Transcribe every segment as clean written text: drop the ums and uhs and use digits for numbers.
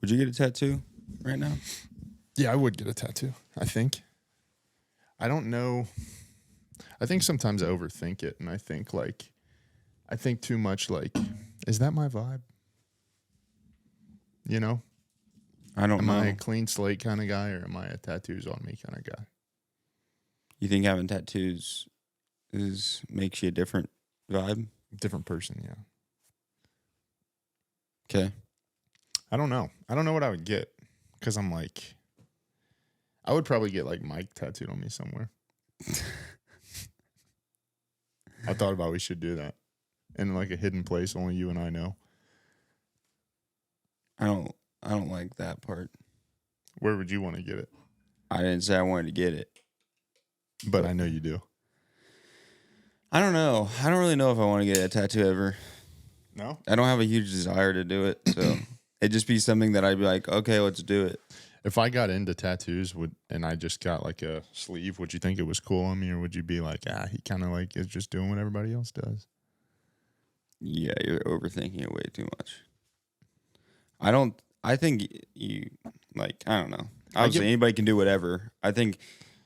Would you get a tattoo right now? Yeah, I would get a tattoo, I think. I don't know. I think sometimes I overthink it, and I think too much, like, is that my vibe? You know? I don't know. Am I a clean slate kind of guy, or am I a tattoos on me kind of guy? You think having tattoos makes you a different vibe? Different person, yeah. Okay. I don't know. I don't know what I would get, because I'm like, I would probably get like Mike tattooed on me somewhere. I thought about we should do that in like a hidden place only you and I know. I don't like that part. Where would you want to get it? I didn't say I wanted to get it. But I know you do. I don't know. I don't really know if I want to get a tattoo ever. No? I don't have a huge desire to do it, so it'd just be something that I'd be like, okay, let's do it. If I got into tattoos and I just got like a sleeve, would you think it was cool on me, or would you be like, he kind of like is just doing what everybody else does? Yeah, you're overthinking it way too much. I think you, like, I don't know. Obviously, anybody can do whatever. I think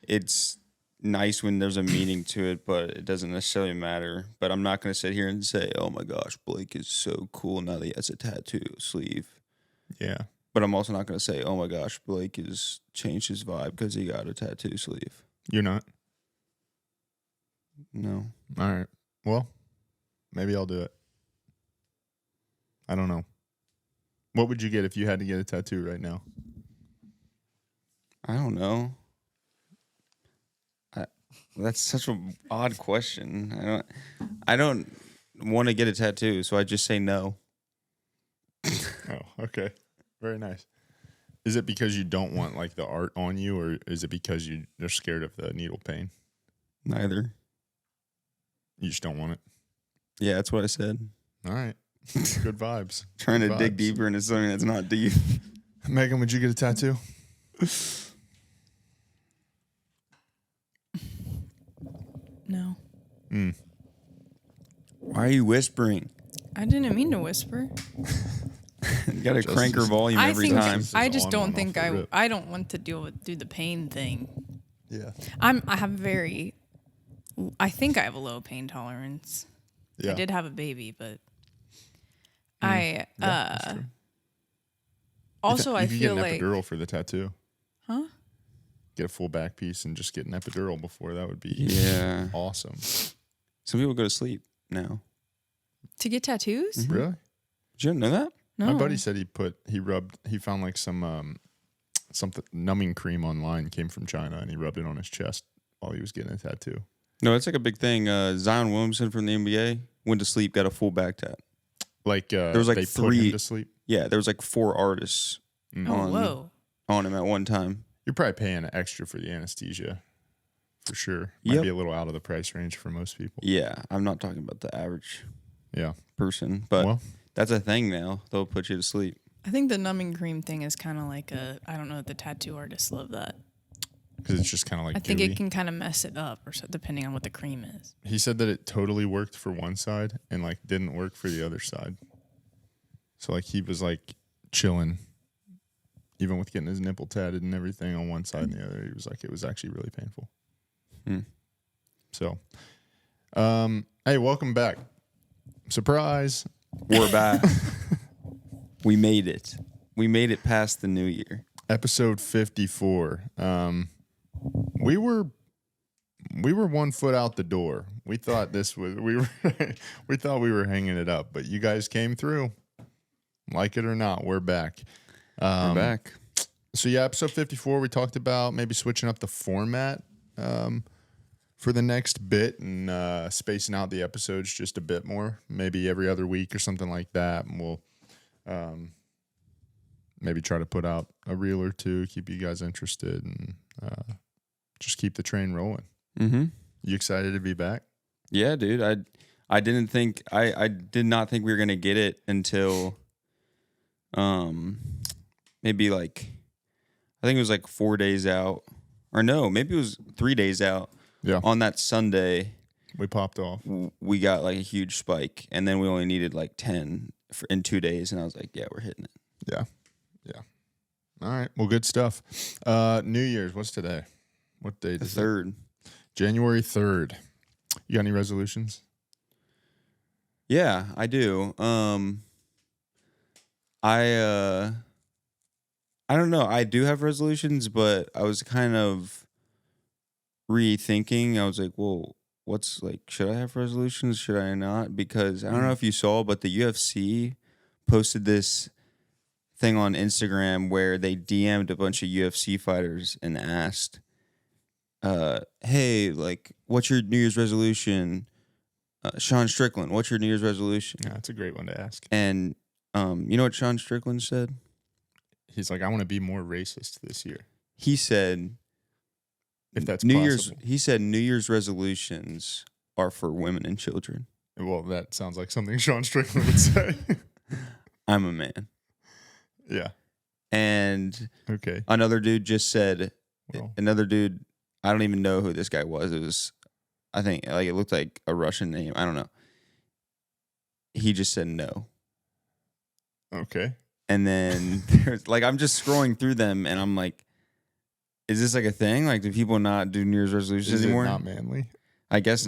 it's nice when there's a meaning to it, but it doesn't necessarily matter. But I'm not going to sit here and say, oh my gosh, Blake is so cool now that he has a tattoo sleeve. Yeah. But I'm also not going to say, oh my gosh, Blake has changed his vibe because he got a tattoo sleeve. You're not? No. All right. Well, maybe I'll do it. I don't know. What would you get if you had to get a tattoo right now? I don't know. That's such an odd question. I don't want to get a tattoo, so I just say no. Oh, okay. Very nice. Is it because you don't want like the art on you, or is it because you're scared of the needle pain? Neither. You just don't want it? Yeah, that's what I said. All right. Good vibes. Trying Good to vibes. dig deeper into something that's not deep. Megan, would you get a tattoo? No. Why are you whispering? I didn't mean to whisper. You got to crank her volume every time. I just don't think I don't want to do the pain thing. Yeah. I think I have a low pain tolerance. Yeah. I did have a baby, but that's true. Also I feel get like an epidural for the tattoo. Huh? Get a full back piece and just get an epidural before. That would be awesome. Some people go to sleep now. To get tattoos? Mm-hmm. Really? Did you know that? No. My buddy said he found like some something numbing cream online, came from China, and he rubbed it on his chest while he was getting a tattoo. No, it's like a big thing. Zion Williamson from the NBA went to sleep, got a full back tat. Like there was like they 3 put him to sleep. Yeah, there was like 4 artists on him at one time. You're probably paying extra for the anesthesia, for sure. Might be a little out of the price range for most people. Yeah, I'm not talking about the average person, but that's a thing now. They'll put you to sleep. I think the numbing cream thing is kind of like I don't know if the tattoo artists love that. Because it's just kind of like I think it can kind of mess it up, or so, depending on what the cream is. He said that it totally worked for one side and like didn't work for the other side. So like he was like chilling, even with getting his nipple tatted and everything on one side and the other. He was like, it was actually really painful. So, hey, welcome back. Surprise. We're back. We made it. We made it past the new year. Episode 54. We were 1 foot out the door. We thought we thought we were hanging it up, but you guys came through. Like it or not, we're back. We're back. So yeah, episode 54, we talked about maybe switching up the format for the next bit and spacing out the episodes just a bit more, maybe every other week or something like that. And we'll maybe try to put out a reel or two, keep you guys interested, and just keep the train rolling. Mm-hmm. You excited to be back? Yeah, dude. I did not think we were gonna get it until maybe like I think it was like 4 days out, or no, maybe it was 3 days out. Yeah. On that Sunday, we popped off. We got like a huge spike, and then we only needed like 10 in 2 days, and I was like, yeah, we're hitting it. Yeah. Yeah. All right. Well, good stuff. New Year's. What's today? What date The is it? 3rd. January 3rd. You got any resolutions? Yeah, I do. I don't know. I do have resolutions, but I was kind of rethinking. I was like, well, what's like, should I have resolutions? Should I not? Because I don't know if you saw, but the UFC posted this thing on Instagram where they DM'd a bunch of UFC fighters and asked, hey, like, what's your New Year's resolution? Sean Strickland, what's your New Year's resolution? Yeah, that's a great one to ask. And you know what Sean Strickland said? He's like, I want to be more racist this year. He said, if that's New possible. Year's. He said New Year's resolutions are for women and children. Well, that sounds like something Sean Strickland would say. I'm a man. Yeah. And okay. Another dude just said, Well. another dude, I don't even know who this guy was. It was, I think, like, it looked like a Russian name. I don't know. He just said no. Okay. And then there's like, I'm just scrolling through them and I'm like, is this like a thing? Like, do people not do New Year's resolutions Is anymore? It not manly? I guess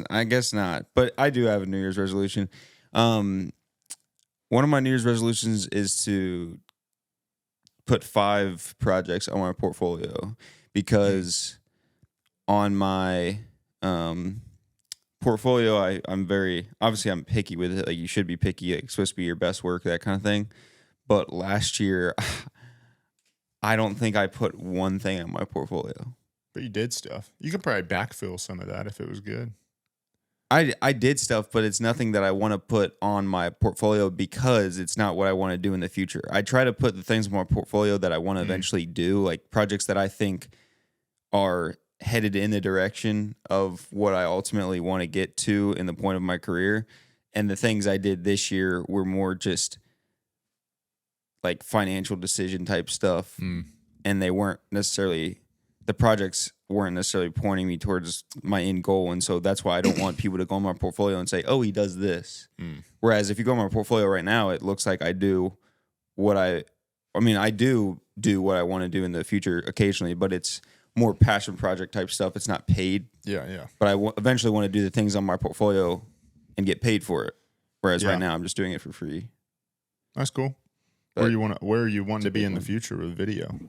not. But I do have a New Year's resolution. One of my New Year's resolutions is to put 5 projects on my portfolio, because on my portfolio, I'm very, obviously I'm picky with it. Like, you should be picky. Like, it's supposed to be your best work, that kind of thing. But last year, I don't think I put one thing on my portfolio. But you did stuff. You could probably backfill some of that if it was good. I did stuff, but it's nothing that I want to put on my portfolio because it's not what I want to do in the future. I try to put the things in my portfolio that I want to eventually do, like projects that I think are headed in the direction of what I ultimately want to get to in the point of my career. And the things I did this year were more just like financial decision type stuff. And they weren't necessarily, the projects weren't necessarily pointing me towards my end goal. And so that's why I don't want people to go on my portfolio and say, oh, he does this. Whereas if you go on my portfolio right now, it looks like I do what I do what I want to do in the future occasionally, but it's more passion project type stuff. It's not paid. Yeah. But I eventually want to do the things on my portfolio and get paid for it. Whereas right now I'm just doing it for free. That's cool. Where are you wanting to be in the future with video?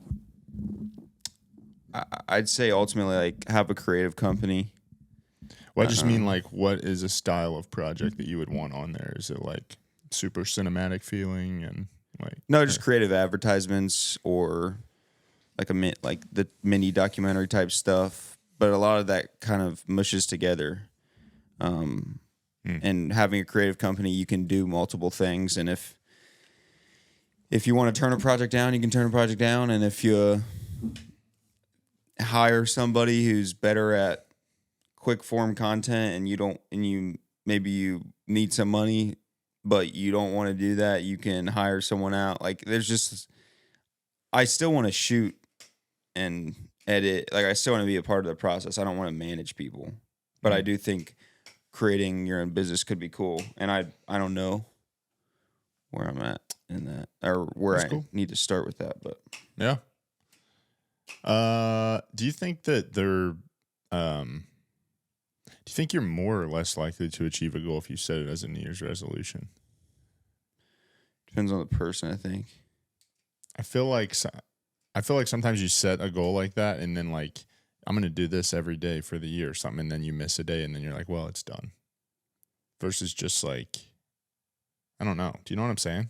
I'd say ultimately, like, have a creative company. Well, I just mean, like, what is a style of project that you would want on there? Is it like super cinematic feeling and like? No, just creative advertisements or like the mini documentary type stuff. But a lot of that kind of mushes together. And having a creative company, you can do multiple things. And if you want to turn a project down, you can turn a project down. And if you hire somebody who's better at quick form content and you need some money, but you don't want to do that, you can hire someone out. Like, I still want to shoot and edit. Like, I still want to be a part of the process. I don't want to manage people, but I do think creating your own business could be cool. And I don't know where I'm at in that, or where I need to start with that, but yeah. Do you think that do you think you're more or less likely to achieve a goal if you set it as a New Year's resolution? Depends on the person, I think. I feel like sometimes you set a goal like that and then, like, I'm going to do this every day for the year or something, and then you miss a day and then you're like, well, it's done. Versus just like, I don't know. Do you know what I'm saying?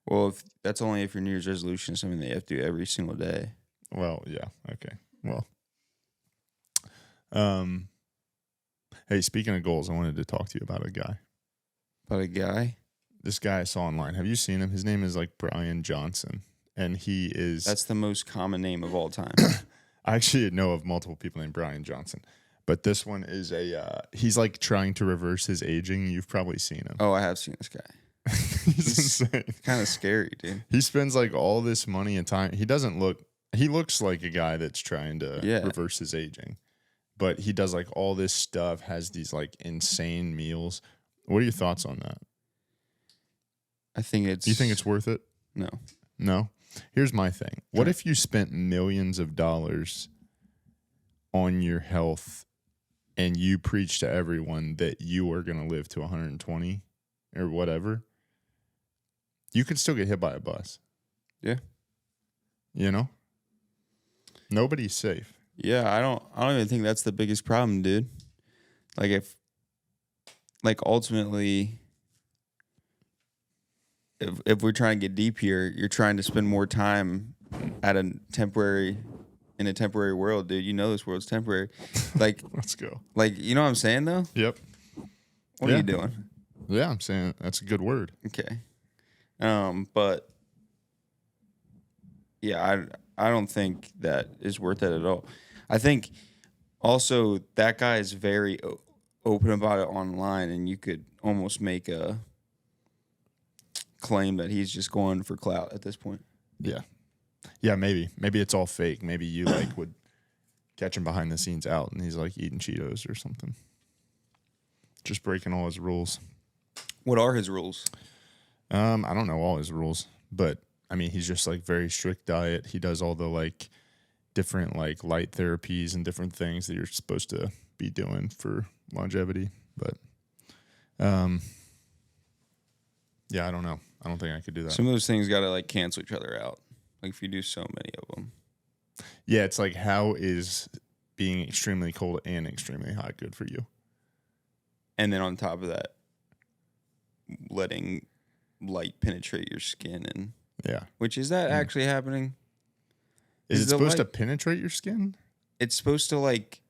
Well, that's only if your New Year's resolution is something that you have to do every single day. Well, yeah. Okay. Well, hey, speaking of goals, I wanted to talk to you about a guy. About a guy? This guy I saw online. Have you seen him? His name is like Brian Johnson, and he is. That's the most common name of all time. I actually know of multiple people named Brian Johnson, but this one is he's like trying to reverse his aging. You've probably seen him. Oh, I have seen this guy. He's insane. Kind of scary, dude. He spends like all this money and time. He looks like a guy that's trying to reverse his aging, but he does like all this stuff, has these like insane meals. What are your thoughts on that? I think Do you think it's worth it? No. No? Here's my thing. What if you spent millions of dollars on your health and you preach to everyone that you are going to live to 120 or whatever? You could still get hit by a bus. Yeah. You know? Nobody's safe. Yeah, I don't even think that's the biggest problem, dude. Like ultimately, if we're trying to get deep here, you're trying to spend more time in a temporary world, dude. You know this world's temporary. Like Let's go. Like, you know what I'm saying though? Yep. What are you doing? Yeah, I'm saying that's a good word. Okay. But yeah, I don't think that is worth it at all. I think also that guy is very open about it online, and you could almost make a claim that he's just going for clout at this point. Yeah. Yeah, maybe. Maybe it's all fake. Maybe you like would catch him behind the scenes out and he's like eating Cheetos or something. Just breaking all his rules. What are his rules? I don't know all his rules, but I mean, he's just like very strict diet. He does all the like different like light therapies and different things that you're supposed to be doing for longevity. But, yeah, I don't know. I don't think I could do that. Some of those things got to like cancel each other out. Like if you do so many of them. Yeah, it's like, how is being extremely cold and extremely hot good for you? And then on top of that, letting light penetrate your skin, and Yeah. which is that actually happening? Is it the supposed to light- penetrate your skin? It's supposed to like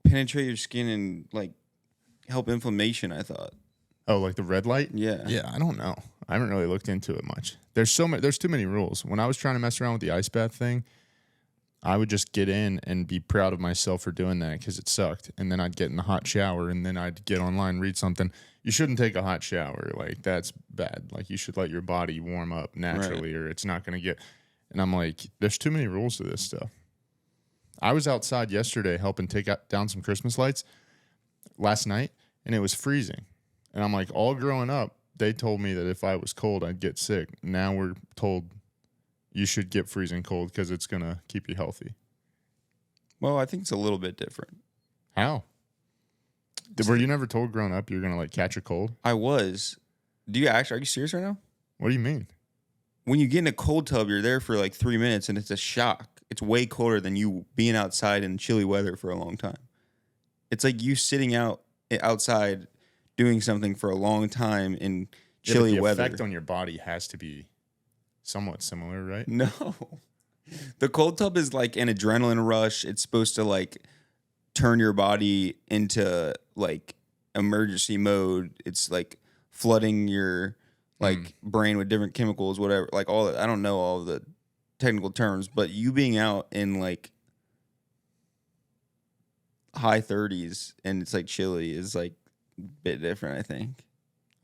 penetrate your skin and like help inflammation, I thought. Oh, like the red light? Yeah. Yeah, I don't know. I haven't really looked into it much. There's too many rules. When I was trying to mess around with the ice bath thing, I would just get in and be proud of myself for doing that because it sucked. And then I'd get in the hot shower and then I'd get online, read something. You shouldn't take a hot shower. Like, that's bad. Like, you should let your body warm up naturally or it's not going to get. And I'm like, there's too many rules to this stuff. I was outside yesterday helping take down some Christmas lights last night, and it was freezing. And I'm like, all growing up, they told me that if I was cold, I'd get sick. Now we're told you should get freezing cold because it's going to keep you healthy. Well, I think it's a little bit different. How? Were you never told growing up you're going to like catch a cold? I was. Are you serious right now? What do you mean? When you get in a cold tub, you're there for like 3 minutes and it's a shock. It's way colder than you being outside in chilly weather for a long time. It's like you sitting outside doing something for a long time in chilly weather. The effect on your body has to be somewhat similar, right? No. The cold tub is like an adrenaline rush. It's supposed to like turn your body into like emergency mode. It's like flooding your like brain with different chemicals, whatever. Like all that. I don't know all the technical terms, but you being out in like high 30s and it's like chilly is like a bit different, I think.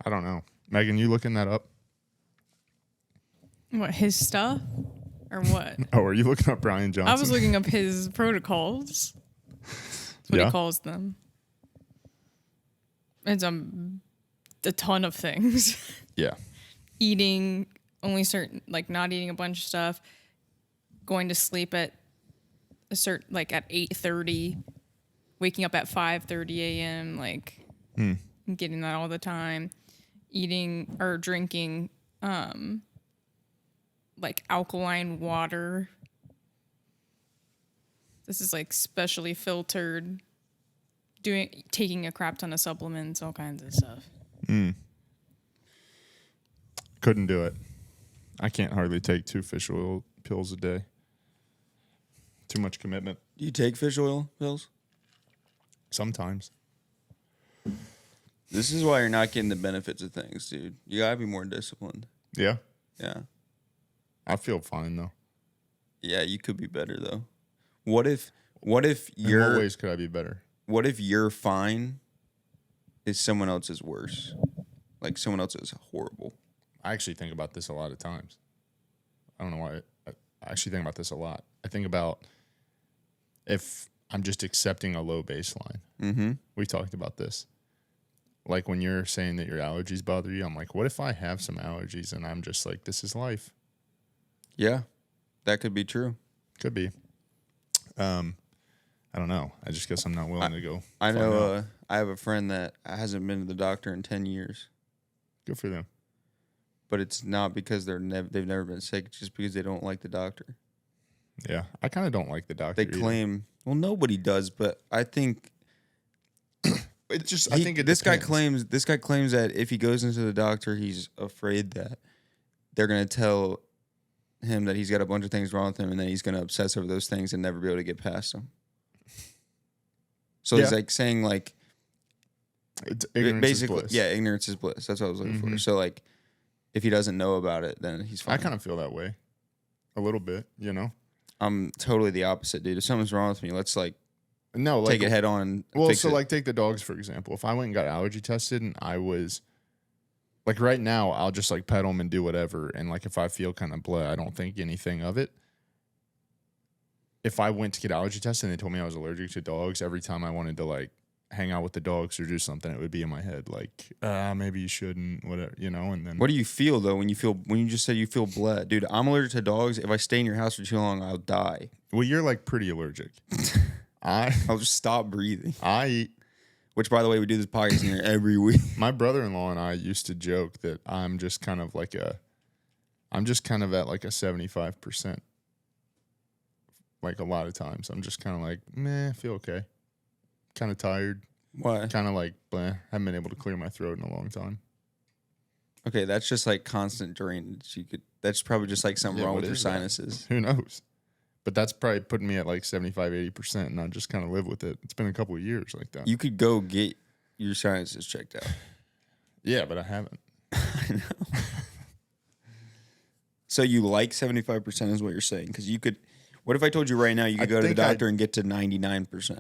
I don't know. Megan, you looking that up? What, his stuff? Or what? Oh, are you looking up Brian Johnson? I was looking up his protocols. That's what he calls them. It's a ton of things. Yeah. Eating only certain, like not eating a bunch of stuff, going to sleep at a certain, like at 8:30, waking up at 5:30 a.m., like getting that all the time, eating or drinking like alkaline water. This is like specially filtered, taking a crap ton of supplements, all kinds of stuff. Couldn't do it. I can't hardly take 2 fish oil pills a day. Too much commitment. Do you take fish oil pills? Sometimes. This is why you're not getting the benefits of things, dude. You gotta be more disciplined. Yeah. Yeah. I feel fine though. Yeah, you could be better though. What if In what your ways could I be better? what if you're fine is someone else's worse? Like someone else is horrible. I actually think about this a lot of times. I don't know why. I actually think about this a lot. I think about if I'm just accepting a low baseline. Mm-hmm. We talked about this. Like when you're saying that your allergies bother you, I'm like, what if I have some allergies and I'm just like, this is life? Yeah. That could be true. Could be. I don't know. I just guess I'm not willing to go. I know. I have a friend that hasn't been to the doctor in 10 years. Good for them. But it's not because they've never been sick. It's just because they don't like the doctor. Yeah, I kind of don't like the doctor. They claim. Well, nobody does, but I think it just. I think it this depends. guy claims that if he goes into the doctor, he's afraid that they're going to tell him that he's got a bunch of things wrong with him, and then he's going to obsess over those things and never be able to get past them. So he's like saying like, it's ignorance basically, is bliss. yeah, ignorance is bliss. That's what I was looking for. So like, if he doesn't know about it, then he's fine. I kind of feel that way, a little bit. You know, I'm totally the opposite, dude. If something's wrong with me, let's like take it head on. And well, fix so it. like take the dogs for example. If I went and got allergy tested and I was like right now, I'll just like pet them and do whatever. And like if I feel kind of blah, I don't think anything of it. If I went to get allergy tested and they told me I was allergic to dogs, every time I wanted to like hang out with the dogs or do something, it would be in my head like, maybe you shouldn't, whatever, you know. And then What do you feel though when you just said you feel bled, dude? I'm allergic to dogs. If I stay in your house for too long, I'll die. well, you're like pretty allergic. I'll just stop breathing. Which, by the way, we do this podcast here every week. My brother-in-law and I used to joke that I'm just kind of at like a 75%. Like a lot of times, I'm just kind of like, meh, I feel okay. Kind of tired. Why? Kind of like, bleh, haven't been able to clear my throat in a long time. Okay, that's just like constant drainage. That's probably just like something wrong what with your is that? sinuses. Who knows? But that's probably putting me at like 75, 80%, and I just kind of live with it. It's been a couple of years like that. You could go get your sinuses checked out. Yeah, but I haven't. I know. So you like 75% is what you're saying? Because you could. What if I told you right now you could go to the doctor and get to 99%?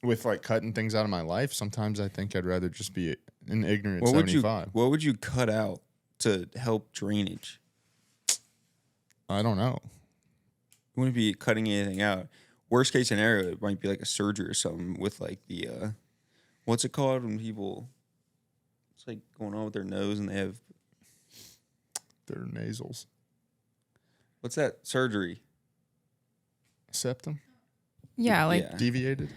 With like cutting things out of my life, sometimes I think I'd rather just be an ignorant 75. What would you cut out to help drainage? I don't know. You wouldn't be cutting anything out. Worst case scenario, it might be like a surgery or something with like the what's it called when people it's like going on with their nose and they have Their nasals. what's that surgery? Septum? Yeah, like Yeah. Deviated?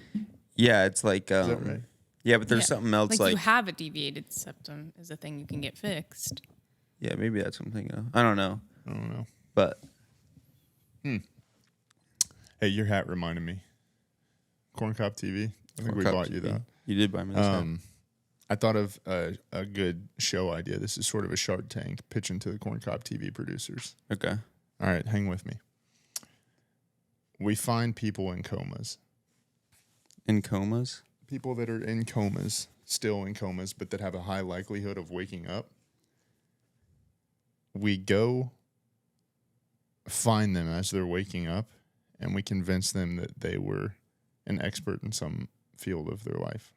Yeah, it's like Is that right? yeah, but there's something else like you have a deviated septum is a thing you can get fixed. yeah, maybe that's something. I don't know, I don't know. but Hey, your hat reminded me. Corn Cob TV. I think we bought you that. You did buy me this. hat. I thought of a good show idea. This is sort of a Shark Tank pitching to the Corn Cob TV producers. Okay. All right, hang with me. We find people in comas. In comas? People that are in comas, still in comas, but that have a high likelihood of waking up. We go find them as they're waking up, and we convince them that they were an expert in some field of their life,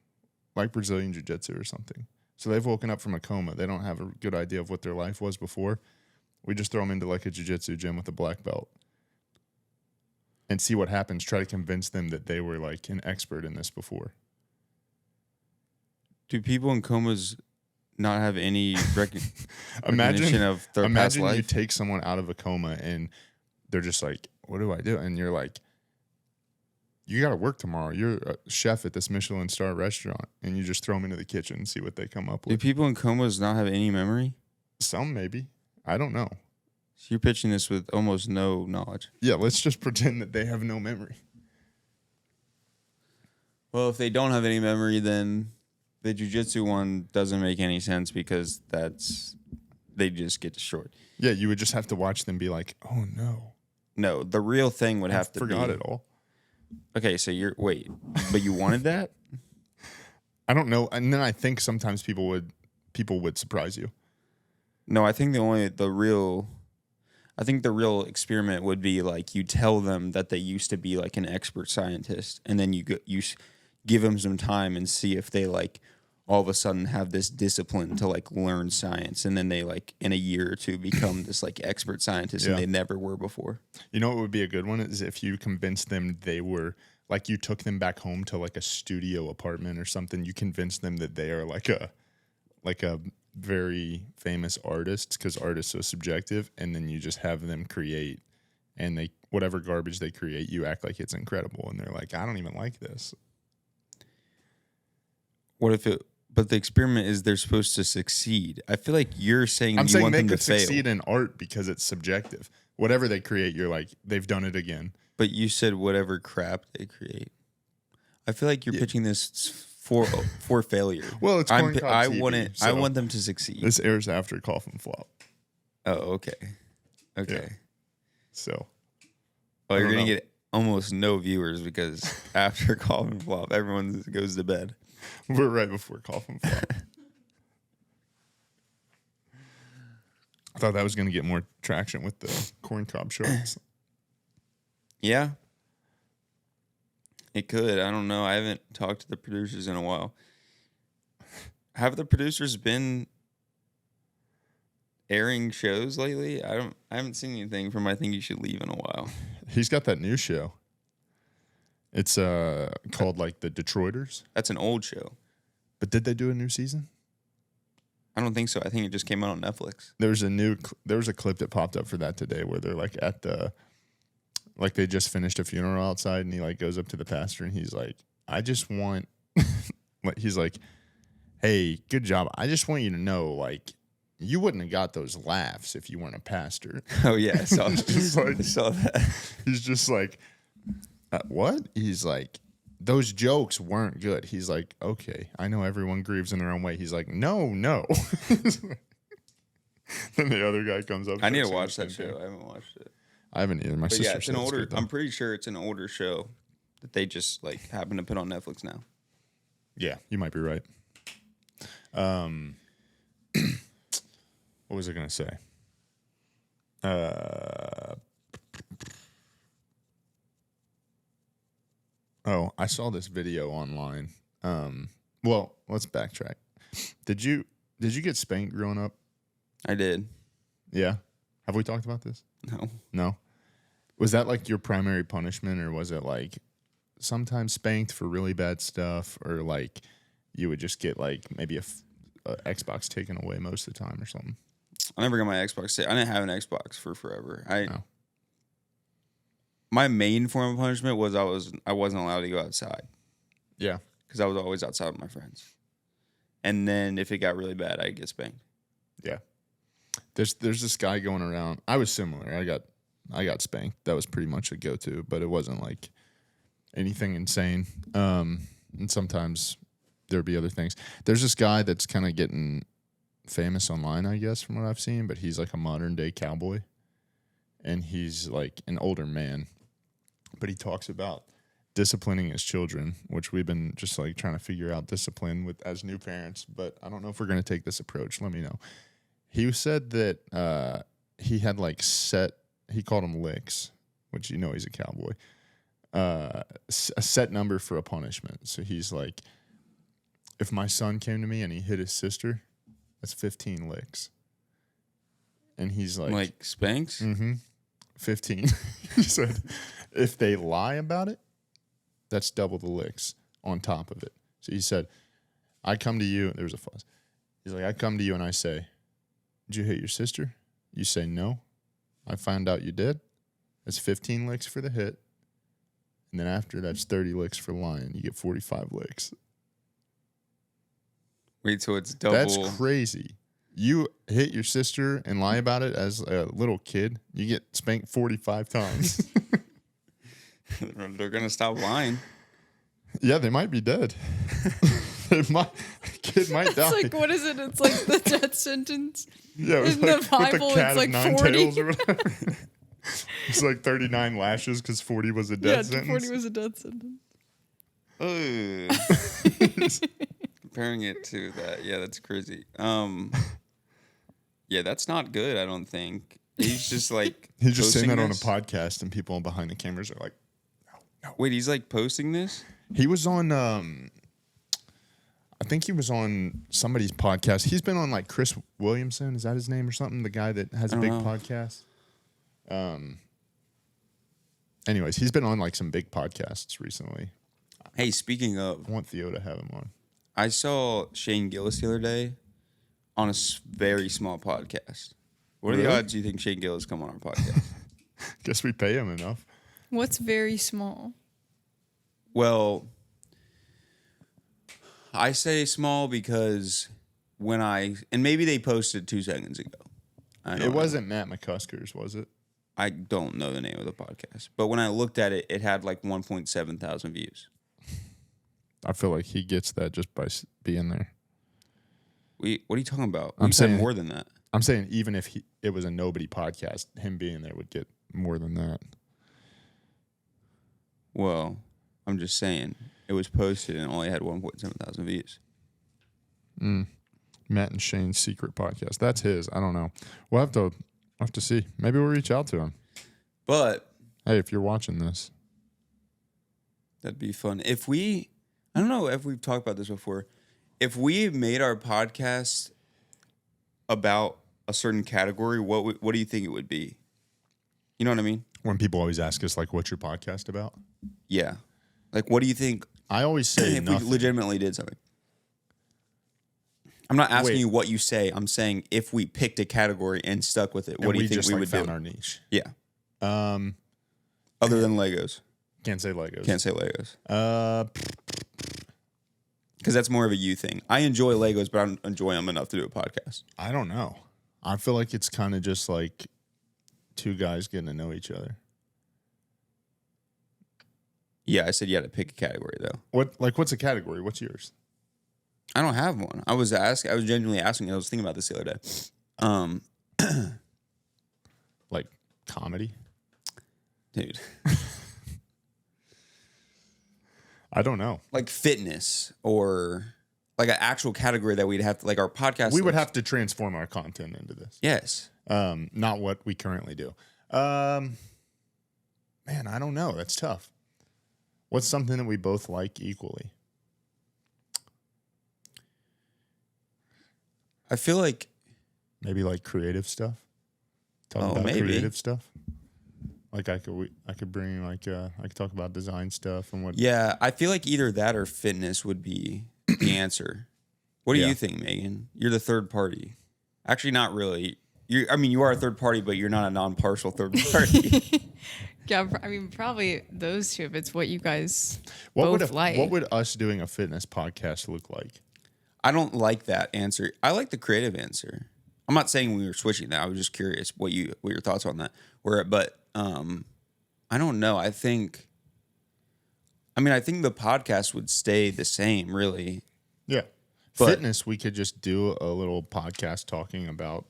like Brazilian Jiu-Jitsu or something. So they've woken up from a coma. They don't have a good idea of what their life was before. We just throw them into like a jiu-jitsu gym with a black belt and see what happens. Try to convince them that they were like an expert in this before. Do people in comas not have any recognition of their past Imagine life? you take someone out of a coma and they're just like, what do I do? And you're like, you got to work tomorrow. You're a chef at this Michelin star restaurant, and you just throw them into the kitchen and see what they come up Do with. people in comas not have any memory? Some maybe. I don't know. So you're pitching this with almost no knowledge. Yeah, let's just pretend that they have no memory. Well, if they don't have any memory, then the jiu-jitsu one doesn't make any sense because they just get destroyed. Yeah, you would just have to watch them be like, oh no. No, the real thing would have to be. I forgot it all. Okay, so but you wanted that? I don't know. And then I think sometimes people would surprise you. No, I think the real experiment would be like you tell them that they used to be like an expert scientist, and then you give them some time and see if they like all of a sudden have this discipline to like learn science, and then they like in a year or two become this like expert scientist and they never were before. You know what would be a good one is if you convinced them they were like you took them back home to like a studio apartment or something. You convinced them that they are like a very famous artist because art is so subjective, and then you just have them create and they whatever garbage they create, you act like it's incredible, and they're like, I don't even like this. What if it? But the experiment is they're supposed to succeed. I feel like you're saying I'm you saying want they them to could fail. succeed in art because it's subjective. Whatever they create, you're like, they've done it again. But you said whatever crap they create. I feel like you're pitching this for failure. Well, it's corn cob TV, I so want them to succeed. This airs after Cough and Flop. Oh, okay. Okay. Yeah. So. Well, you're going to get almost no viewers because after Cough and Flop, everyone goes to bed. We're right before Cough and Flop. I thought that was going to get more traction with the corn cob shorts. Yeah. It could. I don't know. I haven't talked to the producers in a while. Have the producers been airing shows lately? I haven't seen anything from I Think You Should Leave in a while. He's got that new show. It's called like The Detroiters. That's an old show. But did they do a new season? I don't think so. I think it just came out on Netflix. There was a clip that popped up for that today where they're like at the, like they just finished a funeral outside, and he like goes up to the pastor and he's like, I just want, he's like, hey, good job. I just want you to know, like, you wouldn't have got those laughs if you weren't a pastor. Oh yeah, I saw, I saw that. He's just like, what? He's like, those jokes weren't good. He's like, okay, I know everyone grieves in their own way. He's like, no. Then the other guy comes up. I need to watch that show. I haven't watched it. I haven't either. My sister. Yeah, it's an older. I'm pretty sure it's an older show that they just like happen to put on Netflix now. Yeah, you might be right. What was I gonna say? Oh, I saw this video online. Well, let's backtrack. Did you get spanked growing up? I did. Yeah. Have we talked about this? No. No. Was that like your primary punishment, or was it like sometimes spanked for really bad stuff, or like you would just get like maybe a Xbox taken away most of the time or something? I never got my Xbox. I didn't have an Xbox for forever. No. My main form of punishment was I wasn't allowed to go outside. Yeah. Because I was always outside with my friends. And then if it got really bad, I'd get spanked. Yeah. There's this guy going around. I was similar. I got spanked. That was pretty much a go-to, but it wasn't like anything insane. And sometimes there'd be other things. There's this guy that's kind of getting famous online, I guess, from what I've seen, but he's like a modern day cowboy. And he's like an older man. But he talks about disciplining his children, which we've been just like trying to figure out discipline with as new parents, but I don't know if we're going to take this approach. Let me know. He said that he had like he called them licks, which you know he's a cowboy, a set number for a punishment. So he's like, if my son came to me and he hit his sister, that's 15 licks. And he's like spanks? Mm-hmm. 15. He said, if they lie about it, that's double the licks on top of it. So he said, I come to you. There was a fuss. He's like, I come to you and I say, did you hit your sister? You say no. I find out you did. That's 15 licks for the hit. And then after, that's 30 licks for lying. You get 45 licks. Wait, so it's double. That's crazy. You hit your sister and lie about it as a little kid, you get spanked 45 times. They're going to stop lying. Yeah, they might be dead. Kid might die. It's like, what is it? It's like the death sentence. Yeah, it was in like, the Bible, with the cat it's like of nine 40. tails or whatever. It's like 39 lashes because 40 was a death sentence. 40 was a death sentence. Comparing it to that, yeah, that's crazy. Yeah, that's not good. I don't think he's just like he's just saying that on a this? podcast, and people behind the cameras are like, "No." Wait, he's like posting this? He was on. I think he was on somebody's podcast. He's been on like Chris Williamson. Is that his name or something? The guy that has a big podcast. Anyways, he's been on like some big podcasts recently. Hey, speaking of, I want Theo to have him on. I saw Shane Gillis the other day on a very small podcast. What are the Really? odds you think Shane Gillis come on our podcast? Guess we pay him enough. What's very small? Well, I say small because and maybe they posted 2 seconds ago. It wasn't Matt McCuskers, was it? I don't know the name of the podcast, but when I looked at it, it had like 1.7 thousand views. I feel like he gets that just by being there. What are you talking about? I'm said saying more than that. I'm saying even if it was a nobody podcast, him being there would get more than that. Well, I'm just saying it was posted and only had 1.7 thousand views. Matt and Shane's secret podcast. That's his. I don't know. We'll have to see. Maybe we'll reach out to him. But Hey, if you're watching this, that'd be fun. I don't know if we've talked about this before. If we made our podcast about a certain category, what do you think it would be? You know what I mean? when people always ask us, like, what's your podcast about? Yeah. Like, what do you think? I always say if nothing. we legitimately did something. I'm not asking you what you say. I'm saying if we picked a category and stuck with it, what do you think just, we like, would found do? our niche. Yeah. Other than Legos. Can't say Legos. Can't say Legos. Uh, Because that's more of a you thing. I enjoy Legos, but I don't enjoy them enough to do a podcast. I don't know. I feel like it's kind of just like two guys getting to know each other. Yeah, I said you had to pick a category, though. What's a category? What's yours? I don't have one. I was genuinely asking. I was thinking about this the other day. Like comedy? Dude. I don't know. Like fitness or like an actual category that we'd have to, like our podcast. We would have to transform our content into this. Yes. Not what we currently do. Man, I don't know. That's tough. What's something that we both like equally? I feel like Maybe like creative stuff. Talk about maybe. creative stuff. Like I could bring I could talk about design stuff and what. Yeah, I feel like either that or fitness would be the answer. What do you think, Megan? You're the third party. Actually, not really. You are a third party, but you're not a non-partial third party. Yeah, I mean, probably those two if it's what you guys What both like. What would us doing a fitness podcast look like? I don't like that answer. I like the creative answer. I'm not saying we were switching that. I was just curious what your thoughts on that were. But I don't know. I think the podcast would stay the same, really. Yeah. But- Fitness, we could just do a little podcast talking about,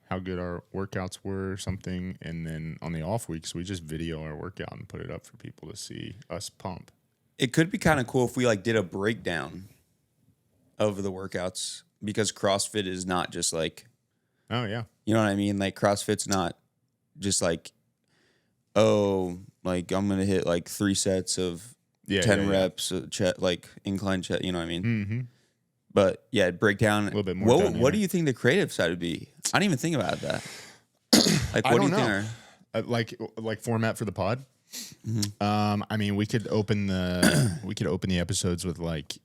how good our workouts were or something. And then on the off weeks, we just video our workout and put it up for people to see us pump. It could be kind of cool if we did a breakdown of the workouts, because CrossFit is not just like, Oh, yeah. you know what I mean? Like CrossFit's not just like, oh, like I'm going to hit like 3 sets of 10 reps, like incline chest, you know what I mean? Mm-hmm. But yeah, break down. A little bit more dynamic. What do you think the creative side would be? I didn't even think about that. Like, what do you think? Like format for the pod? Mm-hmm. We could open the episodes with like,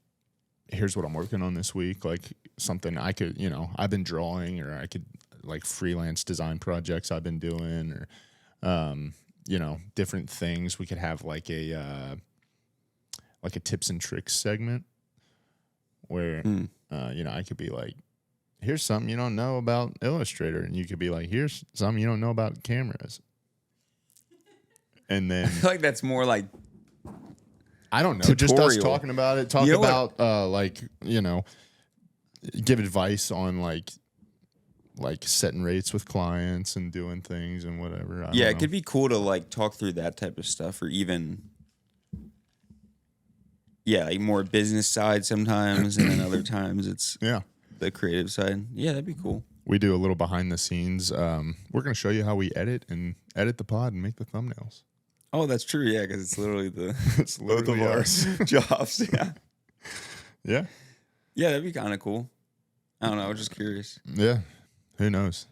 here's what I'm working on this week. Like something I could, I've been drawing, or I could like freelance design projects I've been doing, or, different things. We could have like a tips and tricks segment where, I could be like, here's something you don't know about Illustrator. And you could be like, here's something you don't know about cameras. And then I feel like that's more like, I don't know, just us tutorial. talking about it, give advice on like setting rates with clients and doing things and whatever. I don't know. it could be cool to like talk through that type of stuff, or even, like more business side sometimes, and then other times it's the creative side. Yeah, that'd be cool. We do a little behind the scenes. We're going to show you how we edit the pod and make the thumbnails. Oh, that's true. Yeah, because it's literally It's literally both of us. our jobs. Yeah. Yeah. Yeah, that'd be kind of cool. I don't know. I was just curious. Yeah. Who knows?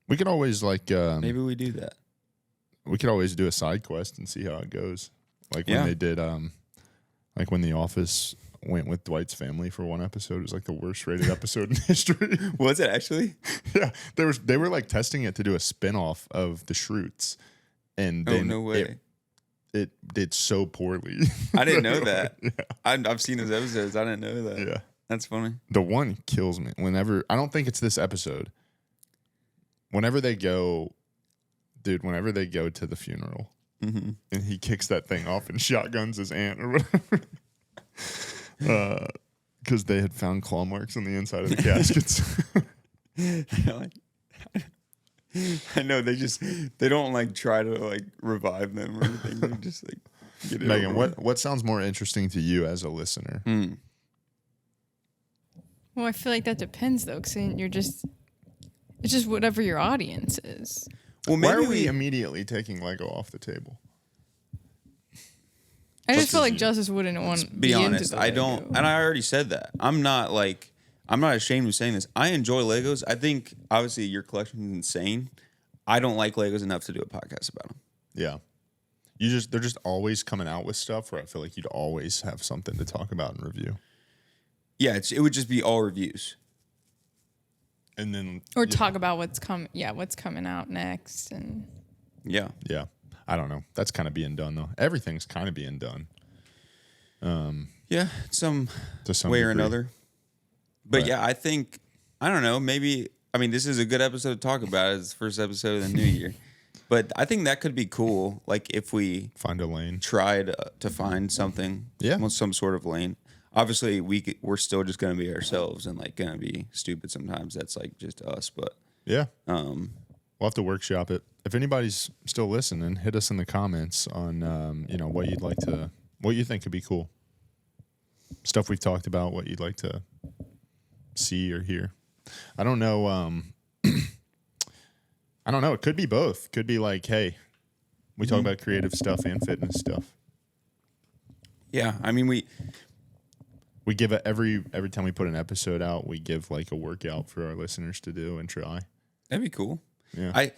We could always Maybe we do that. we could always do a side quest and see how it goes. Like when they did, like when The Office went with Dwight's family for one episode. It was like the worst rated episode in history. Was it actually? Yeah. They were like testing it to do a spinoff of The Shroots. and Oh, then no way. it did so poorly. I didn't know that. Yeah. I've seen those episodes. I didn't know that. Yeah. That's funny. The one kills me whenever, I don't think it's this episode. Whenever they go to the funeral Mm-hmm. and he kicks that thing off and shotguns his aunt or whatever. Because they had found claw marks on the inside of the caskets. I know they don't like try to like revive them or anything. They just like get it Megan, over what sounds more interesting to you as a listener? with. Well, I feel like that depends though, because it's just whatever your audience is. Well, Why maybe are we immediately taking Lego off the table? I just What's feel like his- Justice wouldn't want to be honest. I don't, and I already said that. I'm not ashamed of saying this. I enjoy Legos. I think obviously your collection is insane. I don't like Legos enough to do a podcast about them. Yeah. They're just always coming out with stuff where I feel like you'd always have something to talk about and review. Yeah, it would just be all reviews. And then or talk about what's coming out next, and Yeah. Yeah. I don't know. That's kind of being done though. Everything's kind of being done. Yeah, some To some way or degree. another. But Right. yeah, I don't know, maybe, I mean, this is a good episode to talk about. It's the first episode of the new year. But I think that could be cool, like if we Find a lane. tried to find something, Yeah. some sort of lane. Obviously, we're still just going to be ourselves and like going to be stupid sometimes. That's like just us. But Yeah. We'll have to workshop it. If anybody's still listening, hit us in the comments on what you think could be cool. Stuff we've talked about, what you'd like to see or hear. I don't know. I don't know. It could be both. Could be like, hey, we talk about creative stuff and fitness stuff. yeah, I mean, We give every time we put an episode out, we give like a workout for our listeners to do and try. that'd be cool. Yeah.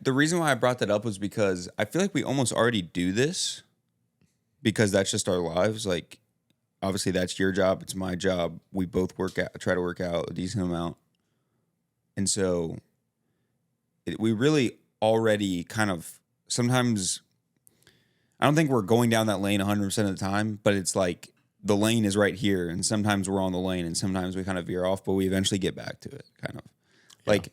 The reason why I brought that up was because I feel like we almost already do this because that's just our lives. Like, obviously, that's your job. It's my job. We both try to work out a decent amount. And so we really already kind of sometimes, I don't think we're going down that lane 100% of the time, but it's like the lane is right here. And sometimes we're on the lane and sometimes we kind of veer off, but we eventually get back to it kind of. Like,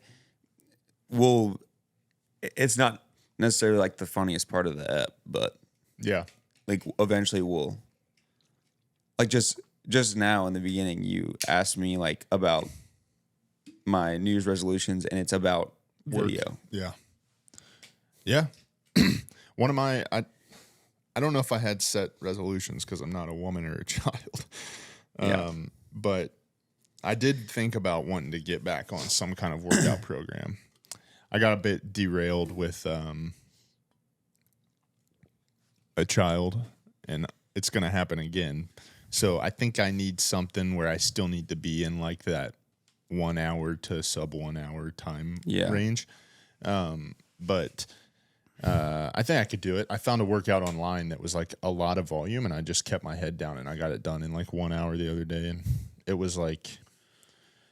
it's not necessarily like the funniest part of the ep, but Yeah. like eventually we'll, like just now in the beginning, you asked me like about my New Year's resolutions and it's about video. Yeah. Yeah. One of my, I don't know if I had set resolutions because I'm not a woman or a child. Yeah. But I did think about wanting to get back on some kind of workout program. I got a bit derailed with a child, and it's going to happen again. So I think I need something where I still need to be in like that 1 hour to sub 1 hour time range. But I think I could do it. I found a workout online that was like a lot of volume, and I just kept my head down, and I got it done in like 1 hour the other day, and it was like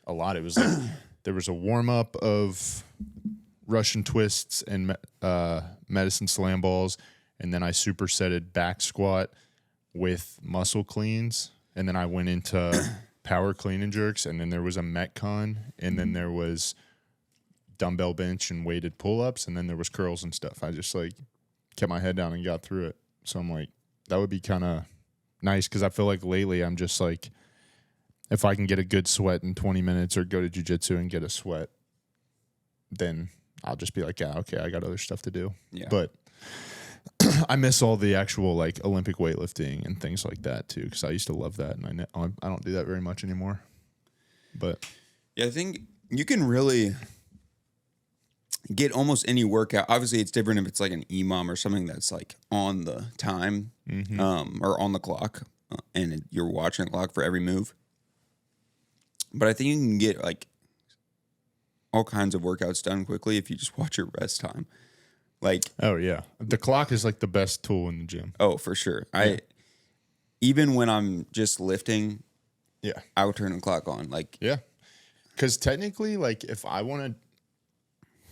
a lot. It was like there was a warm up of Russian twists and medicine slam balls, and then I supersetted back squat with muscle cleans, and then I went into power clean and jerks, and then there was a Metcon, and then there was dumbbell bench and weighted pull-ups, and then there was curls and stuff. I just like kept my head down and got through it. So I'm like, that would be kind of nice because I feel like lately I'm just like, if I can get a good sweat in 20 minutes or go to jiu-jitsu and get a sweat, then I'll just be like, yeah, okay, I got other stuff to do. Yeah. But I miss all the actual like Olympic weightlifting and things like that too, because I used to love that, and I don't do that very much anymore. But Yeah, I think you can really get almost any workout. Obviously, it's different if it's like an EMOM or something that's like on the time or on the clock, and you're watching the clock for every move. But I think you can get like all kinds of workouts done quickly if you just watch your rest time. Like, oh yeah, the clock is like the best tool in the gym. oh, for sure. Even when I'm just lifting, Yeah, I would turn the clock on. Like, yeah, because technically, like if I want to,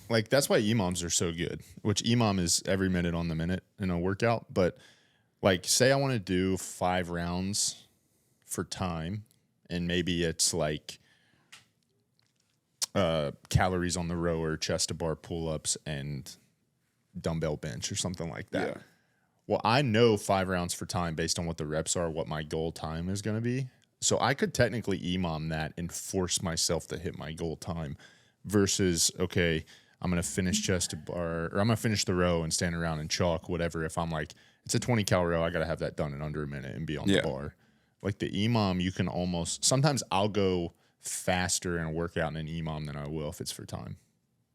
like that's why EMOMs are so good, which EMOM is every minute on the minute in a workout. But like, say I want to do 5 rounds for time, and maybe it's like calories on the rower, chest to bar pull-ups, and dumbbell bench or something like that. Yeah. Well, I know 5 rounds for time based on what the reps are, what my goal time is going to be. So I could technically EMOM that and force myself to hit my goal time versus, okay, I'm going to finish chest to bar, or I'm going to finish the row and stand around and chalk, whatever. If I'm like, it's a 20 cal row, I got to have that done in under a minute and be on the bar. Like the EMOM, you can almost, sometimes I'll go faster in a workout in an EMOM than I will if it's for time.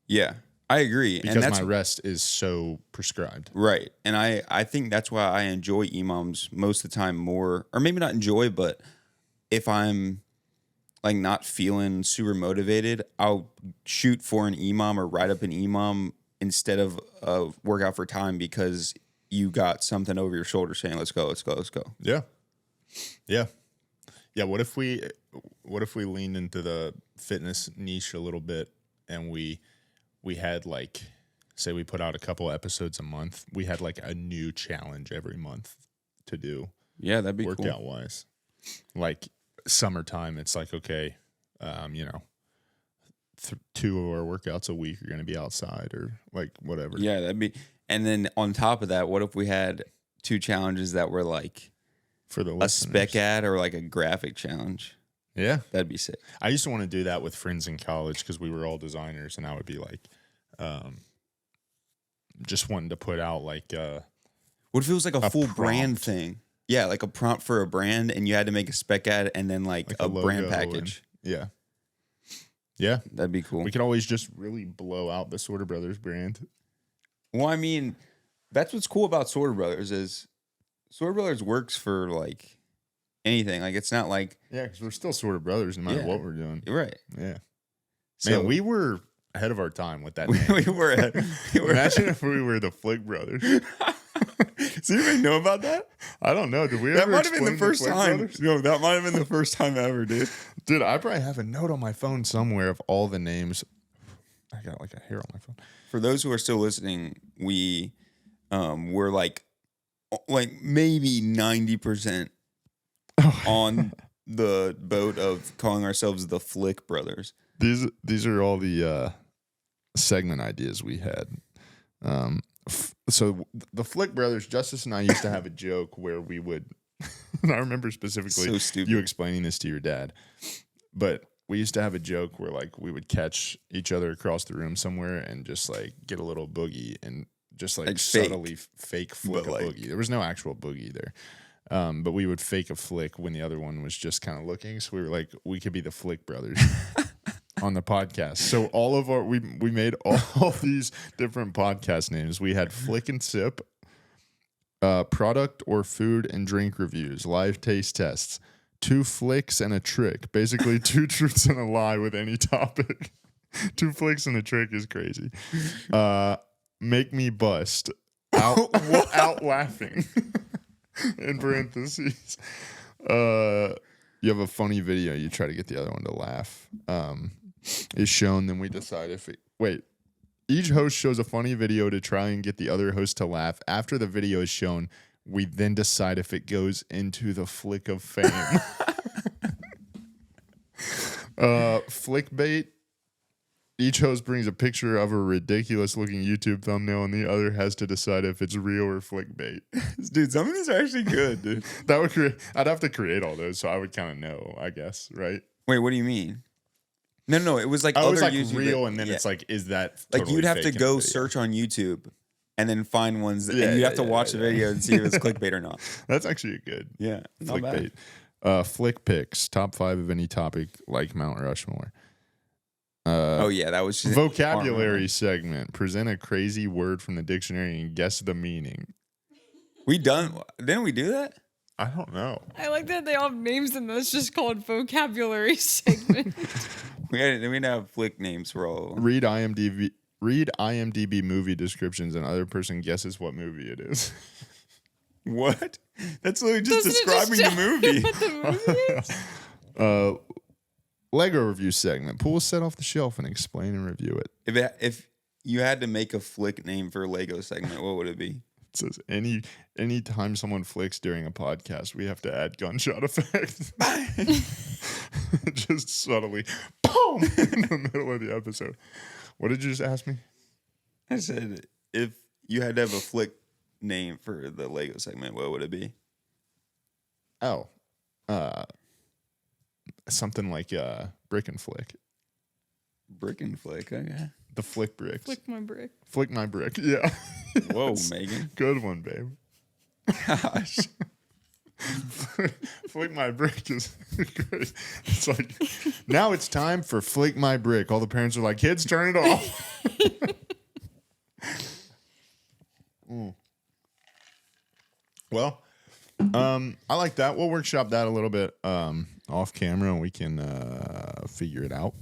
Yeah, I agree. Because my rest is so prescribed. Right. And I think that's why I enjoy EMOMs most of the time more, or maybe not enjoy, but if I'm like not feeling super motivated, I'll shoot for an EMOM or write up an EMOM instead of a workout for time because you got something over your shoulder saying, let's go, let's go, let's go. Yeah. Yeah. Yeah. What if we leaned into the fitness niche a little bit and we had like, say we put out a couple episodes a month. We had like a new challenge every month to do. Yeah, that'd be workout cool. wise. Like summertime, it's like, okay, 2 of our workouts a week are going to be outside or like whatever. Yeah, that'd be. And then on top of that, what if we had 2 challenges that were like for the a spec ad or like a graphic challenge? Yeah, that'd be sick. I used to want to do that with friends in college because we were all designers, and I would be like, just wanting to put out like, what if it was like a full prompt. brand thing? Yeah, like a prompt for a brand, and you had to make a spec ad and then like a brand package. Yeah, that'd be cool. We could always just really blow out the Sorta Brothers brand. Well, I mean, that's what's cool about Sorta Brothers is Sorta Brothers works for like anything. Like it's not like because we're still Sorta Brothers no matter what we're doing. Right. Yeah. So, man, we were ahead of our time with that. we were ahead. Imagine if we were the Flick Brothers. Does anybody know about that? I don't know. Did we that ever might have been the first time. Brothers? No, that might have been the first time ever, dude. Dude, I probably have a note on my phone somewhere of all the names. I got like a hair on my phone. For those who are still listening, we were like maybe 90% on the boat of calling ourselves the Flick Brothers. These are all the segment ideas we had. So the Flick Brothers, Justus and I used to have a joke where we would, and I remember specifically you explaining this to your dad, but we used to have a joke where like we would catch each other across the room somewhere and just like get a little boogie and just like subtly fake flick a boogie. There was no actual boogie there. But we would fake a flick when the other one was just kind of looking. So we were like, we could be the Flick Brothers on the podcast. So all of our, we made all these different podcast names. We had Flick and Sip, product or food and drink reviews, live taste tests, 2 flicks and a trick. Basically 2 truths and a lie with any topic. 2 flicks and a trick is crazy. Make me bust. Out laughing. In parentheses. You have a funny video, you try to get the other one to laugh. Is shown, then we decide if it each host shows a funny video to try and get the other host to laugh. After the video is shown, we then decide if it goes into the flick of fame. Flick bait. Each host brings a picture of a ridiculous looking YouTube thumbnail and the other has to decide if it's real or flick bait. Dude, some of these are actually good, dude. That would I'd have to create all those, so I would kind of know, I guess, right? Wait, what do you mean? No, it was like other like YouTube real, and then it's like, is that like you'd have to go search on YouTube and then find ones that, and you'd have to watch the video and see if it's clickbait or not. That's actually a good not bad. Flick picks, top 5 of any topic like Mount Rushmore. That was just vocabulary segment. Present a crazy word from the dictionary and guess the meaning. Didn't we do that? I don't know. I like that they all have names and that's just called vocabulary segment. We had to have flick names for all of them. Read IMDb movie descriptions and other person guesses what movie it is. What? That's literally just describing the movie. What the movie is? Lego review segment. Pull a set off the shelf and explain and review it. If you had to make a flick name for a Lego segment, what would it be? It says any time someone flicks during a podcast, we have to add gunshot effects. Just subtly, boom, in the middle of the episode. What did you just ask me? I said, if you had to have a flick name for the Lego segment, what would it be? Oh, something like brick and flick. Brick and flick, okay. The flick bricks. Flick my brick. Flick my brick. Yeah. Whoa, Yes. Megan. Good one, babe. Gosh. Flick my brick is great. It's like, now it's time for Flick my brick. All the parents are like, kids, turn it off. Well, I like that. We'll workshop that a little bit off camera, and we can figure it out.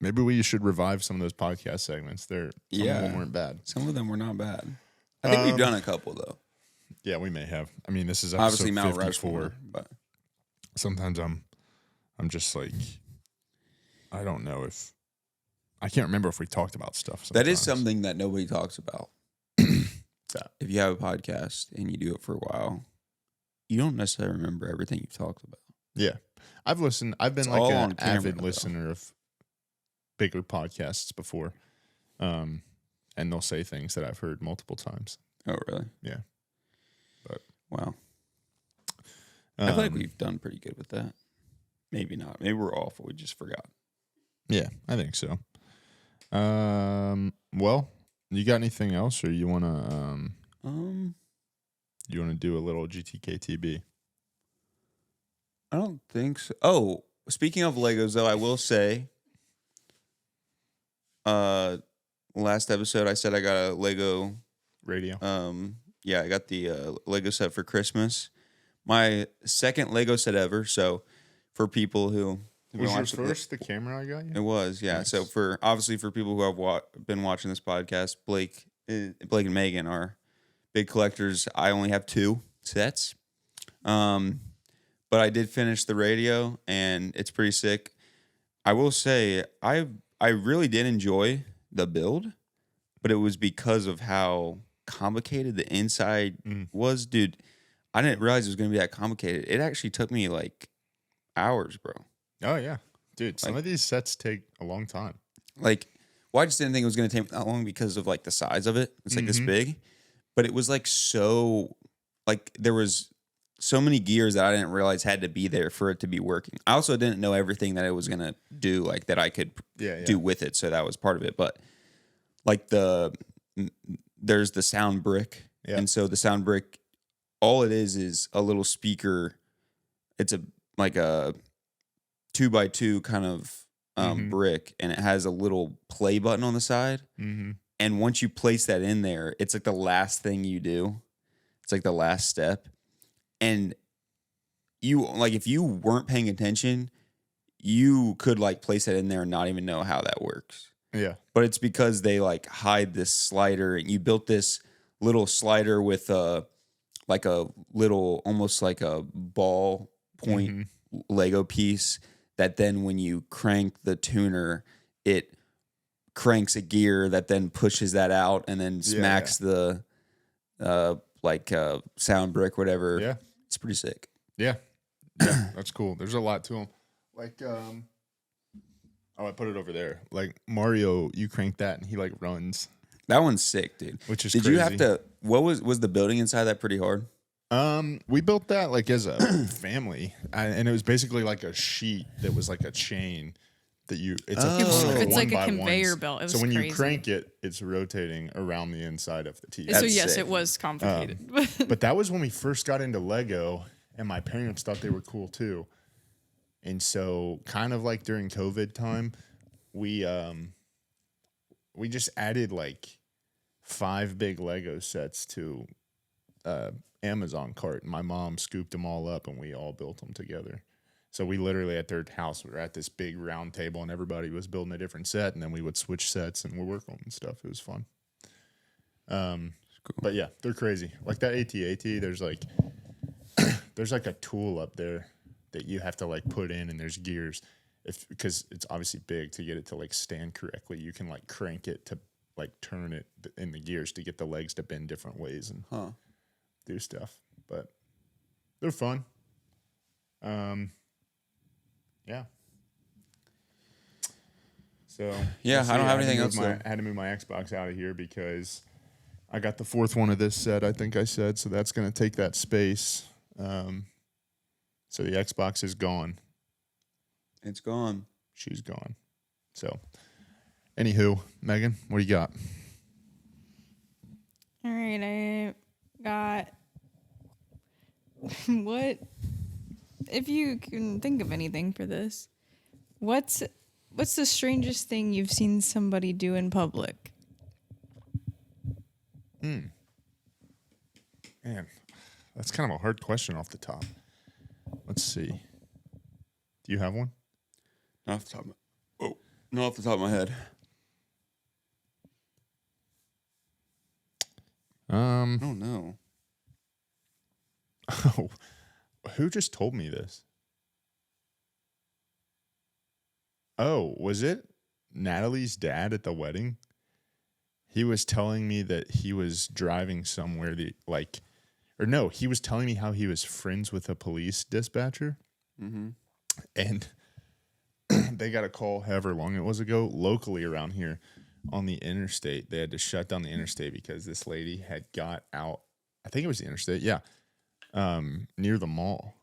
Maybe we should revive some of those podcast segments. Some of them weren't bad. Some of them were not bad. I think we've done a couple, though. Yeah, we may have. I mean, this is episode Obviously, Mount 54. Rushmore, but Sometimes I'm just like, I don't know if I can't remember if we talked about stuff. that is sometimes. something that nobody talks about. That. If you have a podcast and you do it for a while, you don't necessarily remember everything you've talked about. Yeah, I've listened. I've been It's all like on an camera, avid though. listener of bigger podcasts before, and they'll say things that I've heard multiple times. Oh, really? Yeah. But Wow. I feel like we've done pretty good with that. Maybe not. Maybe we're awful. We just forgot. yeah, I think so. Well, you got anything else, or you wanna do a little GTKTB? I don't think so. Oh, speaking of Legos, though, I will say, last episode I said I got a Lego. Radio. Yeah, I got the Lego set for Christmas. My second Lego set ever. So, for people who Was been yours watching- first the camera I got you? It was, yeah. Nice. So obviously for people who have been watching this podcast, Blake and Megan are big collectors. I only have 2 sets, but I did finish the radio, and it's pretty sick. I will say I really did enjoy the build, but it was because of how complicated the inside was, dude. I didn't realize it was going to be that complicated. It actually took me like hours, bro. Oh yeah, dude. Some of these sets take a long time. Like, well, I just didn't think it was going to take that long because of like the size of it. It's like this big, but it was like so, like there was so many gears that I didn't realize had to be there for it to be working. I also didn't know everything that it was going to do, like that I could do with it. So that was part of it. But like there's the sound brick. Yeah. And so the sound brick, all it is a little speaker. It's like a 2x2 kind of brick, and it has a little play button on the side. Mm-hmm. And once you place that in there, it's like the last thing you do. It's like the last step. And you, like, if you weren't paying attention, you could like place that in there and not even know how that works. Yeah. But it's because they like hide this slider, and you built this little slider with like a little, almost like a ball point Lego piece that then when you crank the tuner, it cranks a gear that then pushes that out and then smacks the sound brick, whatever. Yeah. It's pretty sick. Yeah. Yeah. That's cool. There's a lot to them. Like, I put it over there. Like Mario, you crank that and he like runs. That one's sick, dude. Which is Did crazy. you have to, what was the building inside that pretty hard? We built that like as a family, and it was basically like a sheet that was like a chain that it's a ton of It's like a 1x1s. conveyor belt. It was so when crazy. you crank it, it's rotating around the inside of the TV. So That's yes, sick. it was complicated. But that was when we first got into Lego, and my parents thought they were cool too. And so, kind of like during COVID time, we just added like 5 big Lego sets to Amazon cart, and my mom scooped them all up, and we all built them together. So we literally at their house, we were at this big round table, and everybody was building a different set, and then we would switch sets and we'd work on and stuff. It was fun. Cool. But yeah, they're crazy. Like that AT-AT, there's like a tool up there that you have to like put in, and there's gears, because it's obviously big to get it to like stand correctly. You can like crank it to like turn it in the gears to get the legs to bend different ways and do stuff. But they're fun. Yeah. So yeah, I don't have anything else. I had to move my Xbox out of here because I got the fourth one of this set, I think I said. So that's going to take that space. So the Xbox is gone. It's gone. She's gone. So, anywho, Megan, what do you got? All right, I got what? If you can think of anything for this, what's the strangest thing you've seen somebody do in public? Man, that's kind of a hard question off the top. Let's see. Do you have one? Not off the top. Not off the top of my head. I don't know. Oh, who just told me this? Oh, was it Natalie's dad at the wedding? He was telling me that he was driving somewhere he was telling me how he was friends with a police dispatcher. Mm-hmm. And they got a call however long it was ago locally around here on the interstate. They had to shut down the interstate because this lady had got out. I think it was the interstate. Yeah. Near the mall.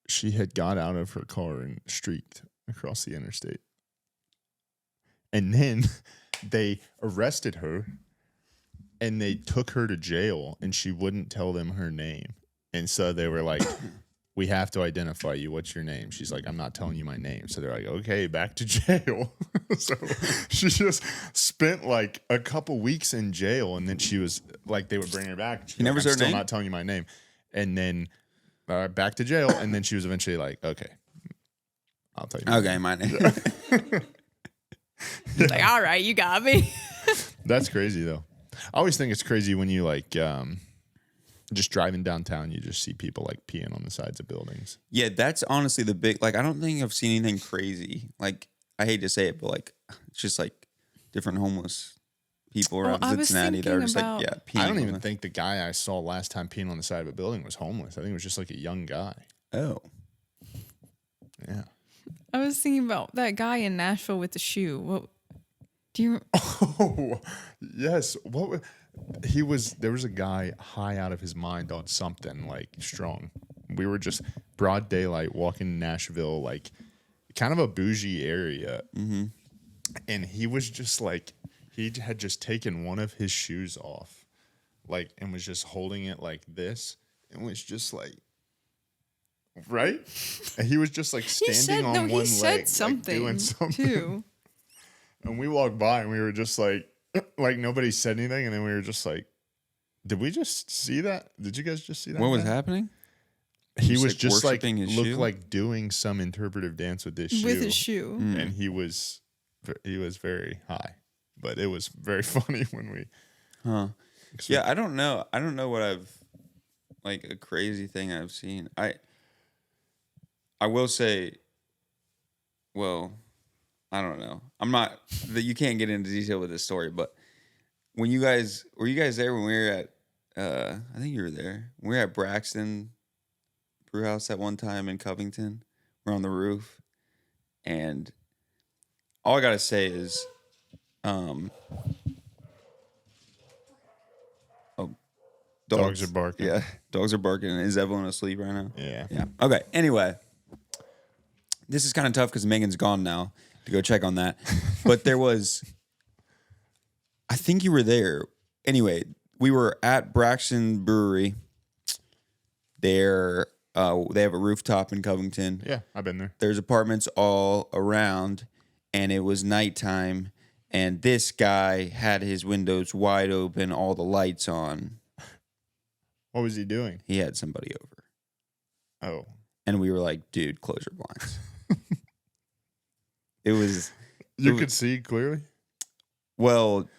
She had got out of her car and streaked across the interstate. And then they arrested her and they took her to jail and she wouldn't tell them her name. And so they were like, we have to identify you. What's your name? She's like, I'm not telling you my name. So they're like, okay, back to jail. So she just spent like a couple weeks in jail. And then she was like, they would bring her back. You never said her still name? not telling you my name. And then back to jail. And then she was eventually like, okay, I'll tell you. Okay, my name. Like, all right, you got me. That's crazy though. I always think it's crazy when you like just driving downtown, you just see people like peeing on the sides of buildings. Yeah, that's honestly the big, like, I don't think I've seen anything crazy. Like, I hate to say it, but like, it's just like different homeless people around Cincinnati that are just like, yeah, peeing. I don't even think the guy I saw last time peeing on the side of a building was homeless. I think it was just like a young guy. Oh. Yeah. I was thinking about that guy in Nashville with the shoe. What do you? Oh, yes. There was a guy high out of his mind on something like strong. We were just broad daylight walking in Nashville, like kind of a bougie area. Mm-hmm. And he was just like, he had just taken one of his shoes off, like, and was just holding it like this and was just like, right? And he was just like standing on one leg. He said something, like, doing something too. And we walked by and we were just like nobody said anything. And then we were just like, did we just see that? Did you guys just see that? What was happening? He was just like, looked like doing some interpretive dance with this shoe. With his shoe. Mm. And he was very high. But it was very funny when we. Huh. Yeah, I don't know. I don't know what I've, like, a crazy thing I've seen. I will say, well, I don't know. I'm not that you can't get into detail with this story, but were you guys there when we were at I think you were there. We were at Braxton Brew House at one time in Covington. We're on the roof. And all I gotta say is dogs are barking. Yeah, dogs are barking. Is everyone asleep right now? Yeah. Yeah. Okay. Anyway, this is kind of tough because Megan's gone now to go check on that. But there was, I think you were there. Anyway, we were at Braxton Brewery. They have a rooftop in Covington. Yeah, I've been there. There's apartments all around, and it was nighttime. And this guy had his windows wide open, all the lights on. What was he doing? He had somebody over. Oh. And we were like, dude, close your blinds. You could see clearly? Well,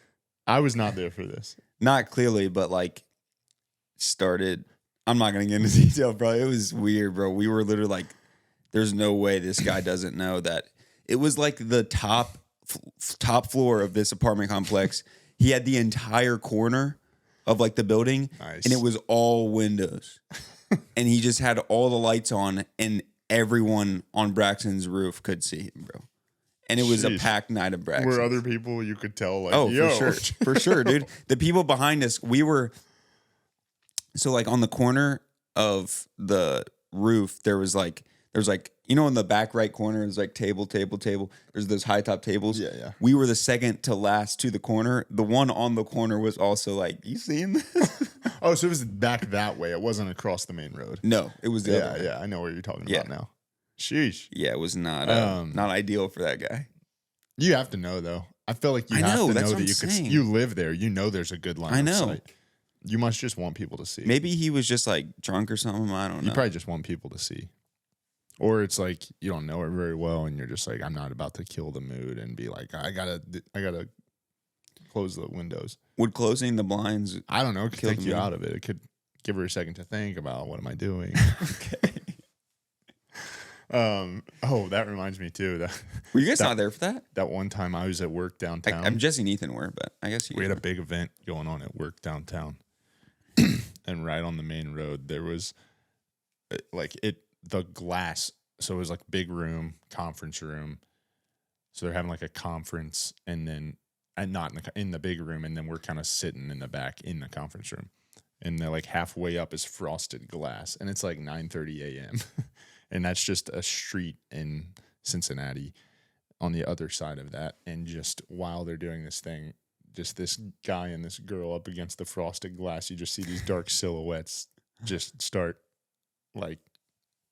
I was not there for this. Not clearly, but like started. I'm not going to get into detail, bro. It was weird, bro. We were literally like, there's no way this guy doesn't know that. It was like the top floor of this apartment complex. He had the entire corner of like the building, Nice. and it was all windows. And he just had all the lights on, and everyone on Braxton's roof could see him, bro. And it was a packed night of Braxton. Were other people you could tell like, oh, yo. for sure, dude. The people behind us, we were so like on the corner of the roof, there's like in the back right corner is like table. There's those high top tables. Yeah. We were the second to last to the corner. The one on the corner was also like, you seeing this? Oh, so it was back that way. It wasn't across the main road. No, it was the other way. Yeah. I know what you're talking about now. Sheesh. Yeah, it was not ideal for that guy. You have to know though. I feel like you have to know that you could. You live there. You know there's a good line. I know. Of sight. You must just want people to see. Maybe he was just like drunk or something. I don't know. You probably just want people to see. Or it's like you don't know her very well, and you're just like, I'm not about to kill the mood and be like, I gotta close the windows. Would closing the blinds? I don't know. It could take you out of it. It could give her a second to think about what am I doing. Okay. Oh, that reminds me too. Were you guys not there for that? That one time I was at work downtown. I'm guessing Ethan were, but I guess we had a big event going on at work downtown, and right on the main road there was the glass. So it was like big room, conference room. So they're having like a conference, and not in the big room, and then we're kind of sitting in the back in the conference room, and they're like halfway up is frosted glass, and it's like 9:30 a.m. And that's just a street in Cincinnati on the other side of that. And just while they're doing this thing, just this guy and this girl up against the frosted glass, you just see these dark silhouettes just start like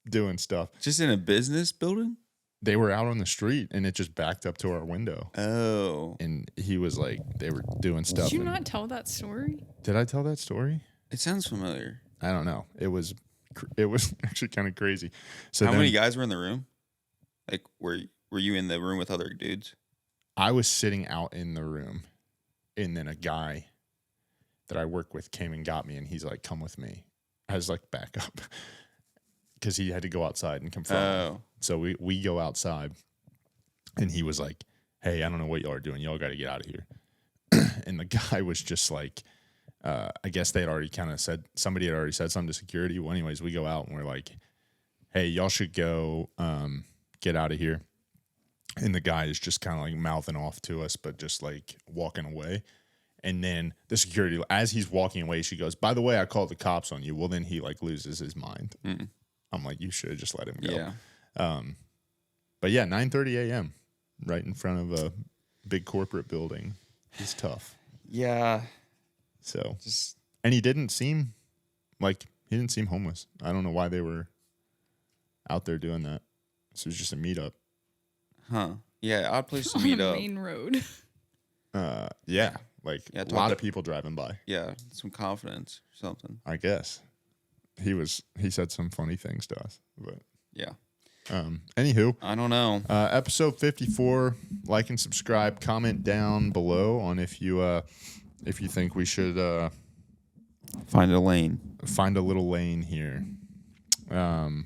doing stuff. Just in a business building? They were out on the street, and it just backed up to our window. Oh. And he was like, they were doing stuff. Did you not tell that story? Did I tell that story? It sounds familiar. I don't know. It was actually kind of crazy. So how many guys were in the room? Like, were you in the room with other dudes? I was sitting out in the room, and then a guy that I work with came and got me, and he's like, "Come with me," as like backup, because he had to go outside and confront me. So we go outside, and he was like, "Hey, I don't know what y'all are doing. Y'all got to get out of here." And the guy was just like, I guess they had already kind of said, somebody had already said something to security. Well, anyways, we go out and we're like, hey, y'all should go get out of here. And the guy is just kind of like mouthing off to us, but just like walking away. And then the security, as he's walking away, she goes, by the way, I called the cops on you. Well, then he like loses his mind. I'm like, you should have just let him go. Yeah. But yeah, 9:30 a.m. right in front of a big corporate building is tough. Yeah. So, and he didn't seem homeless. I don't know why they were out there doing that. This was just a meetup. Huh. Yeah, odd place to meet up. Main road. Yeah, like a lot of people driving by. Yeah, some confidence or something. I guess. He said some funny things to us, but yeah. Anywho, I don't know. Episode 54. Like and subscribe. Comment down below on if you think we should find a lane. Find a little lane here. All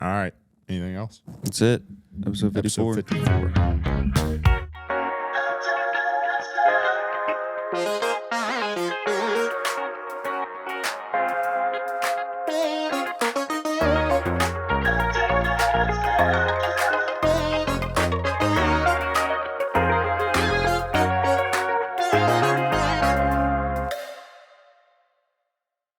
right. Anything else? That's it. Episode 54. Episode 54.